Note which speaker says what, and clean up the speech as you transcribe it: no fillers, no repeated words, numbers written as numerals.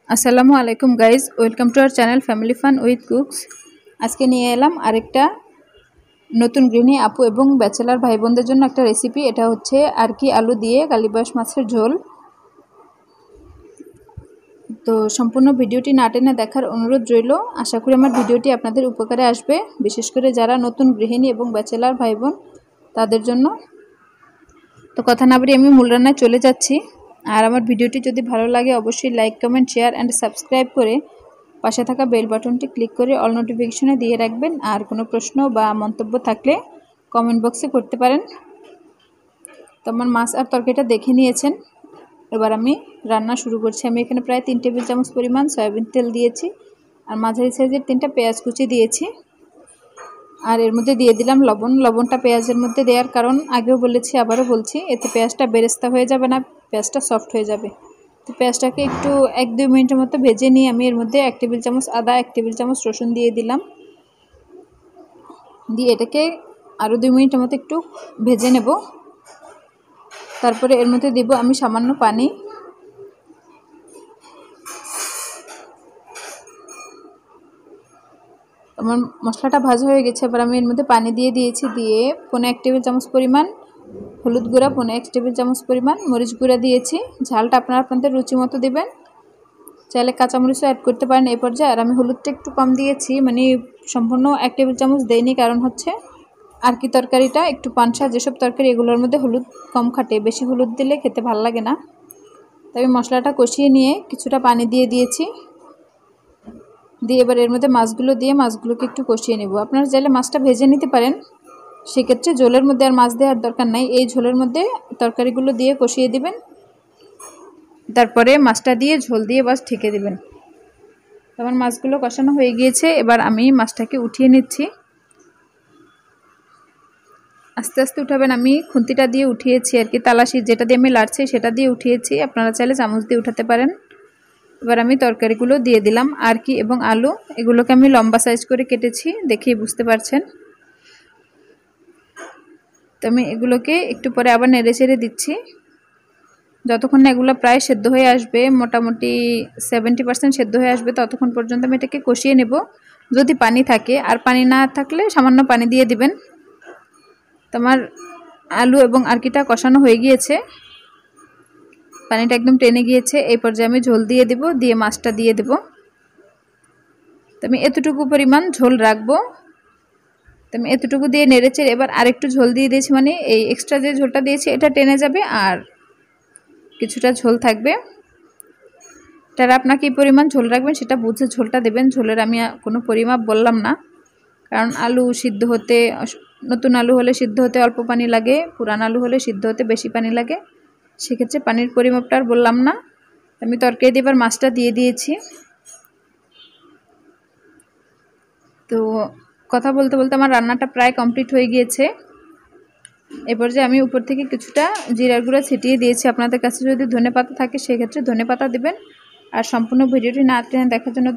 Speaker 1: আসসালামু আলাইকুম guys, welcome to our channel family fun with cooks. আজকে নিয়ে এলাম আরেকটা নতুন গৃহিণী আপু এবং ব্যাচেলার ভাই বোনদের জন্য একটা রেসিপি। এটা হচ্ছে আরকি আলু দিয়ে কালিবাস মাছের ঝোল। তো সম্পূর্ণ ভিডিওটি না টেনে দেখার অনুরোধ রইল। আশা করি আমার ভিডিওটি আপনাদের উপকারে আসবে, বিশেষ করে যারা নতুন গৃহিণী এবং ব্যাচেলার ভাই বোন তাদের জন্য। তো কথা না বাড়িয়ে আমি মূল রান্নায় চলে যাচ্ছি। আর আমার ভিডিওটি যদি ভালো লাগে অবশ্যই like, comment, share and subscribe করে পাশে থাকা বেল বাটনটি ক্লিক করে অল নোটিফিকেশনে দিয়ে রাখবেন। আর কোনো প্রশ্ন বা মন্তব্য থাকলে কমেন্ট বক্সে করতে পারেন। তো আমার মাছ আর তরকারিটা দেখে নিয়েছেন, এবার আমি রান্না শুরু করছি। আমি এখানে প্রায় 3 টেবিল চামচ পরিমাণ সয়াবিন তেল দিয়েছি আর মাঝারি সাইজের 3টা পেঁয়াজ কুচি দিয়েছি। আর এর মধ্যে দিয়ে দিলাম লবণ। লবণটা পেঁয়াজের মধ্যে দেওয়ার কারণ আগেও বলেছি, আবারও বলছি, এতে পেঁয়াজটা বেরেস্তা হয়ে যাবে না, পেঁয়াজটা সফট হয়ে যাবে। তো পেঁয়াজটাকে একটু 1-2 মিনিটের মতো ভেজে নিয়ে আমি এর মধ্যে 1 টেবিল চামচ আদা, 1 টেবিল চামচ রসুন দিয়ে দিলাম। দিয়ে এটাকে আরও 2 মিনিটের মতো একটু ভেজে নেব। তারপরে এর মধ্যে দেব আমি সামান্য পানি। আমার মশলাটা ভাজা হয়ে গেছে, এবার আমি এর মধ্যে পানি দিয়ে দিয়েছি। দিয়ে 1 টেবিল চামচ পরিমাণ হলুদ গুঁড়া, 1 টেবিল চামচ পরিমাণ মরিচ গুঁড়া দিয়েছি। ঝালটা আপনারা আপনাদের রুচি মতো দেবেন, চাইলে কাঁচামরিচও অ্যাড করতে পারেন এই পর্যায়ে। আর আমি হলুদটা একটু কম দিয়েছি, মানে সম্পূর্ণ 1 টেবিল চামচ দেইনি, কারণ হচ্ছে আর কি তরকারিটা একটু পানসা, যেসব তরকারি এগুলোর মধ্যে হলুদ কম খাটে, বেশি হলুদ দিলে খেতে ভালো লাগে না। তাই আমি মশলাটা কষিয়ে নিয়ে কিছুটা পানি দিয়ে দিয়েছি। দিয়ে এবার এর মধ্যে মাছগুলো দিয়ে মাছগুলোকে একটু কষিয়ে নেব। আপনারা চাইলে মাছটা ভেজে নিতে পারেন, সেক্ষেত্রে ঝোলের মধ্যে আর মাছ দেওয়ার দরকার নাই। এই ঝোলের মধ্যে তরকারিগুলো দিয়ে কষিয়ে দিবেন, তারপরে মাছটা দিয়ে ঝোল দিয়ে বাস ঢেকে দিবেন। আমার মাছগুলো কষানো হয়ে গিয়েছে, এবার আমি মাছটাকে উঠিয়ে নিচ্ছি। আস্তে আস্তে উঠাবেন, আমি খুন্তিটা দিয়ে উঠিয়েছি আর কি, তালাশি যেটা দিয়ে আমি লাড়ছি সেটা দিয়ে উঠিয়েছি, আপনারা চাইলে চামচ দিয়ে উঠাতে পারেন। এবার আমি তরকারিগুলো দিয়ে দিলাম, আর কি এবং আলু, এগুলোকে আমি লম্বা সাইজ করে কেটেছি, দেখেই বুঝতে পারছেন। তো আমি এগুলোকে একটু পরে আবার নেড়ে চেড়ে দিচ্ছি, যতক্ষণ না এগুলো প্রায় সেদ্ধ হয়ে আসবে, মোটামুটি 70% সেদ্ধ হয়ে আসবে, ততক্ষণ পর্যন্ত আমি এটাকে কষিয়ে নেব। যদি পানি থাকে, আর পানি না থাকলে সামান্য পানি দিয়ে দিবেন। তোমার আলু এবং আরকিটা কষানো হয়ে গিয়েছে, পানিটা একদম টেনে গিয়েছে। এই পর্যায়ে আমি ঝোল দিয়ে দেব, দিয়ে মাছটা দিয়ে দেব। তো আমি এতটুকু পরিমাণ ঝোল রাখবো। তো আমি এতটুকু দিয়ে নেড়েচেড়ে এবার আরেকটু ঝোল দিয়ে দিয়েছি, মানে এই এক্সট্রা যে ঝোলটা দিয়েছি এটা টেনে যাবে আর কিছুটা ঝোল থাকবে। তারা আপনাকে এই পরিমাণ ঝোল রাখবেন সেটা বুঝে ঝোলটা দেবেন। ঝোলের আমি কোনো পরিমাপ বললাম না, কারণ আলু সিদ্ধ হতে, নতুন আলু হলে সিদ্ধ হতে অল্প পানি লাগে, পুরান আলু হলে সিদ্ধ হতে বেশি পানি লাগে, সেক্ষেত্রে পানির পরিমাপটা আর বললাম না। আমি তরকারি দিয়ে এবার মাছটা দিয়ে দিয়েছি। তো কথা বলতে বলতে আমার রান্নাটা প্রায় কমপ্লিট হয়ে গিয়েছে। এরপর যে আমি উপর থেকে কিছুটা জিরার গুঁড়া ছিটিয়ে দিয়েছি। আপনাদের কাছে যদি ধনেপাতা থাকে সেক্ষেত্রে ধনেপাতা দেবেন। আর সম্পূর্ণ ভিডিওটি না টেনে দেখার জন্য